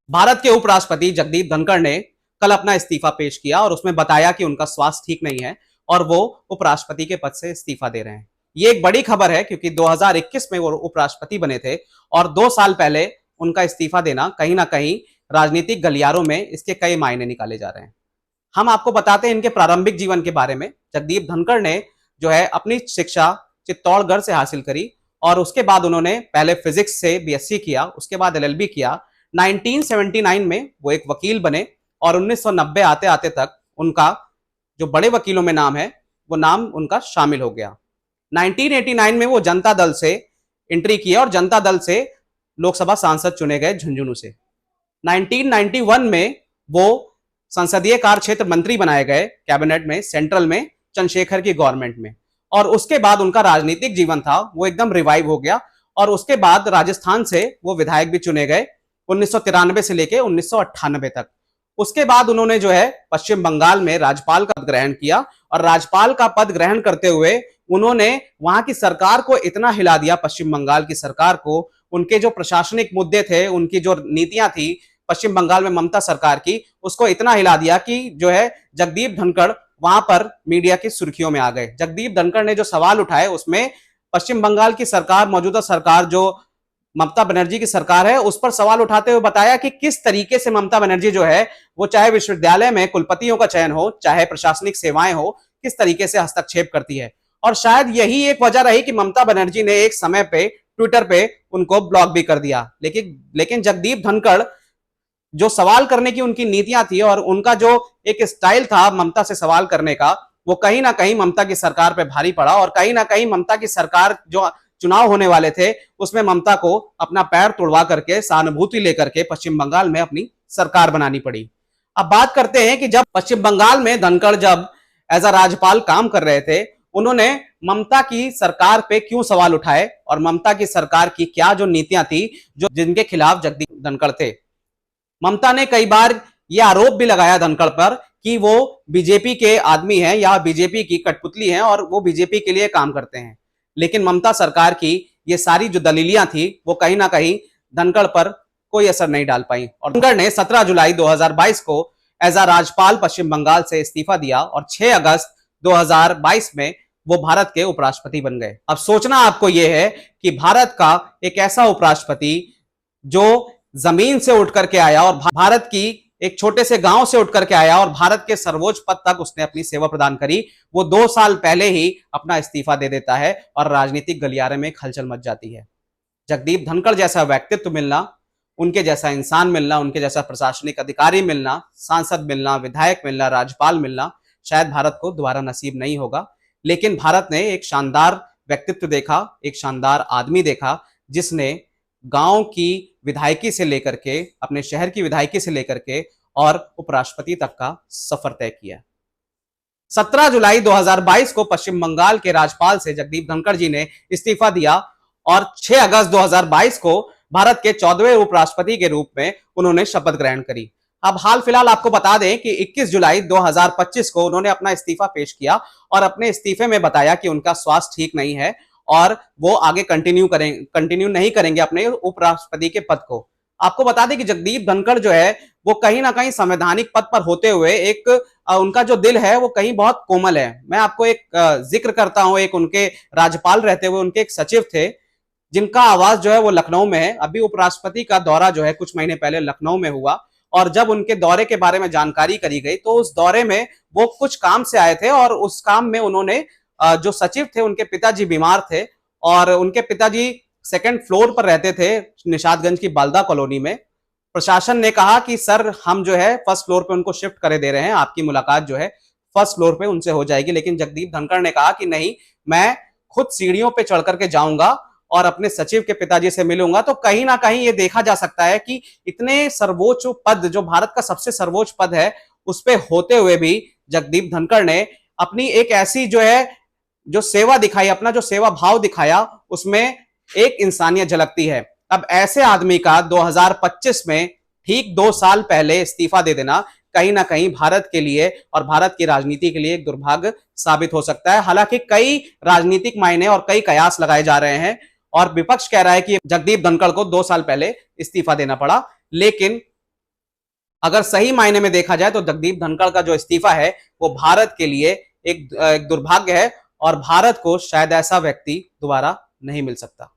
भारत के उपराष्ट्रपति जगदीप धनखड़ ने कल अपना इस्तीफा पेश किया और उसमें बताया कि उनका स्वास्थ्य ठीक नहीं है और वो उपराष्ट्रपति के पद से इस्तीफा दे रहे हैं। ये एक बड़ी खबर है क्योंकि 2021 में वो उपराष्ट्रपति बने थे और 2 साल पहले उनका इस्तीफा देना कहीं ना कहीं राजनीतिक गलियारों में इसके कई मायने निकाले जा रहे हैं। हम आपको बताते हैं इनके प्रारंभिक जीवन के बारे में। जगदीप धनखड़ ने जो है अपनी शिक्षा चित्तौड़गढ़ से हासिल करी और उसके बाद उन्होंने पहले फिजिक्स से बीएससी किया, उसके बाद एलएलबी किया। 1979 में वो एक वकील बने और 1990 आते आते तक उनका जो बड़े वकीलों में नाम है वो नाम उनका शामिल हो गया। 1989 में वो जनता दल से एंट्री किया और जनता दल से लोकसभा सांसद चुने गए झुंझुनू से। 1991 में वो संसदीय कार्य क्षेत्र मंत्री बनाए गए कैबिनेट में, सेंट्रल में चंद्रशेखर की गवर्नमेंट में। और उसके बाद उनका राजनीतिक जीवन था वो एकदम रिवाइव हो गया और उसके बाद राजस्थान से वो विधायक भी चुने गए 1993 से लेकर 1998 तक। उसके बाद उन्होंने जो है पश्चिम बंगाल में राज्यपाल का पद ग्रहण किया और राज्यपाल का पद ग्रहण करते हुए उन्होंने वहां की सरकार को इतना हिला दिया, पश्चिम बंगाल की सरकार को, उनके जो प्रशासनिक मुद्दे थे, उनकी जो नीतियां थी पश्चिम बंगाल में ममता सरकार की, उसको इतना हिला दिया कि जो है जगदीप धनखड़ वहां पर मीडिया की सुर्खियों में आ गए। जगदीप धनखड़ ने जो सवाल उठाए उसमें पश्चिम बंगाल की सरकार, मौजूदा सरकार जो ममता बनर्जी की सरकार है, उस पर सवाल उठाते हुए बताया कि किस तरीके से ममता बनर्जी जो है वो चाहे विश्वविद्यालय में कुलपतियों का चयन हो, चाहे प्रशासनिक सेवाएं हो, किस तरीके से हस्तक्षेप करती है। और शायद यही एक वजह रही कि ममता बनर्जी ने एक समय पे ट्विटर पे उनको ब्लॉक भी कर दिया। लेकिन जगदीप धनखड़ जो सवाल करने की उनकी नीतियां थी और उनका जो एक स्टाइल था ममता से सवाल करने का, वो कहीं ना कहीं ममता की सरकार पे भारी पड़ा और कहीं ना कहीं ममता की सरकार जो चुनाव होने वाले थे उसमें ममता को अपना पैर तुड़वा करके, सहानुभूति लेकर के पश्चिम बंगाल में अपनी सरकार बनानी पड़ी। अब बात करते हैं कि जब पश्चिम बंगाल में धनखड़ जब एज अ राज्यपाल काम कर रहे थे, उन्होंने ममता की सरकार पे क्यों सवाल उठाए और ममता की सरकार की क्या जो नीतियां थी जो जिनके खिलाफ जगदीप धनखड़ थे। ममता ने कई बार यह आरोप भी लगाया धनखड़ पर कि वो बीजेपी के आदमी हैं या बीजेपी की कठपुतली हैं और वो बीजेपी के लिए काम करते हैं। लेकिन ममता सरकार की ये सारी जो दलीलियां थी वो कहीं ना कहीं धनखड़ पर कोई असर नहीं डाल पाई और धनखड़ ने 17 जुलाई 2022 को एज अ राज्यपाल पश्चिम बंगाल से इस्तीफा दिया और 6 अगस्त 2022 में वो भारत के उपराष्ट्रपति बन गए। अब सोचना आपको यह है कि भारत का एक ऐसा उपराष्ट्रपति जो जमीन से उठ करके आया और भारत की एक छोटे से गांव से उठ करके आया और भारत के सर्वोच्च पद तक उसने अपनी सेवा प्रदान करी, वो 2 साल पहले ही अपना इस्तीफा दे देता है और राजनीतिक गलियारे में खलचल मच जाती है। जगदीप धनखड़ जैसा व्यक्तित्व मिलना, उनके जैसा इंसान मिलना, उनके जैसा प्रशासनिक अधिकारी मिलना, सांसद मिलना, विधायक मिलना, राज्यपाल मिलना शायद भारत को दोबारा नसीब नहीं होगा। लेकिन भारत ने एक शानदार व्यक्तित्व देखा, एक शानदार आदमी देखा जिसने गांव की विधायकी से लेकर के, अपने शहर की विधायकी से लेकर के और उपराष्ट्रपति तक का सफर तय किया। 17 जुलाई 2022 को पश्चिम बंगाल के राज्यपाल से जगदीप धनखड़ जी ने इस्तीफा दिया और 6 अगस्त 2022 को भारत के 14वें उपराष्ट्रपति के रूप में उन्होंने शपथ ग्रहण करी। अब हाल फिलहाल आपको बता दें कि 21 जुलाई 2025 को उन्होंने अपना इस्तीफा पेश किया और अपने इस्तीफे में बताया कि उनका स्वास्थ्य ठीक नहीं है और वो आगे कंटिन्यू नहीं करेंगे अपने उपराष्ट्रपति के पद को। आपको बता दें कि जगदीप धनखड़ जो है वो कहीं ना कहीं संवैधानिक पद पर होते हुए एक उनका जो दिल है वो कहीं बहुत कोमल है। मैं आपको एक जिक्र करता हूं, एक उनके राज्यपाल रहते हुए उनके एक सचिव थे जिनका आवास जो है वो लखनऊ में है। अभी उपराष्ट्रपति का दौरा जो है कुछ महीने पहले लखनऊ में हुआ और जब उनके दौरे के बारे में जानकारी करी गई तो उस दौरे में वो कुछ काम से आए थे और उस काम में उन्होंने जो सचिव थे उनके पिताजी बीमार थे और उनके पिताजी 2nd फ्लोर पर रहते थे निशादगंज की बालदा कॉलोनी में। प्रशासन ने कहा कि सर हम जो है 1st फ्लोर पे उनको शिफ्ट करे दे रहे हैं, आपकी मुलाकात जो है 1st फ्लोर पे उनसे हो जाएगी। लेकिन जगदीप धनखड़ ने कहा कि नहीं, मैं खुद सीढ़ियों पे चढ़ करके जाऊंगा और अपने सचिव के पिताजी से मिलूंगा। तो कहीं ना कहीं ये देखा जा सकता है कि इतने सर्वोच्च पद, जो भारत का सबसे सर्वोच्च पद है, उस पे होते हुए भी जगदीप धनखड़ ने अपनी एक ऐसी जो है जो सेवा दिखाई, अपना जो सेवा भाव दिखाया, उसमें एक इंसानियत झलकती है। अब ऐसे आदमी का 2025 में ठीक 2 साल पहले इस्तीफा दे देना कहीं ना कहीं भारत के लिए और भारत की राजनीति के लिए एक दुर्भाग्य साबित हो सकता है। हालांकि कई राजनीतिक मायने और कई कयास लगाए जा रहे हैं और विपक्ष कह रहा है कि जगदीप धनखड़ को 2 साल पहले इस्तीफा देना पड़ा, लेकिन अगर सही मायने में देखा जाए तो जगदीप धनखड़ का जो इस्तीफा है वो भारत के लिए एक दुर्भाग्य है और भारत को शायद ऐसा व्यक्ति दोबारा नहीं मिल सकता।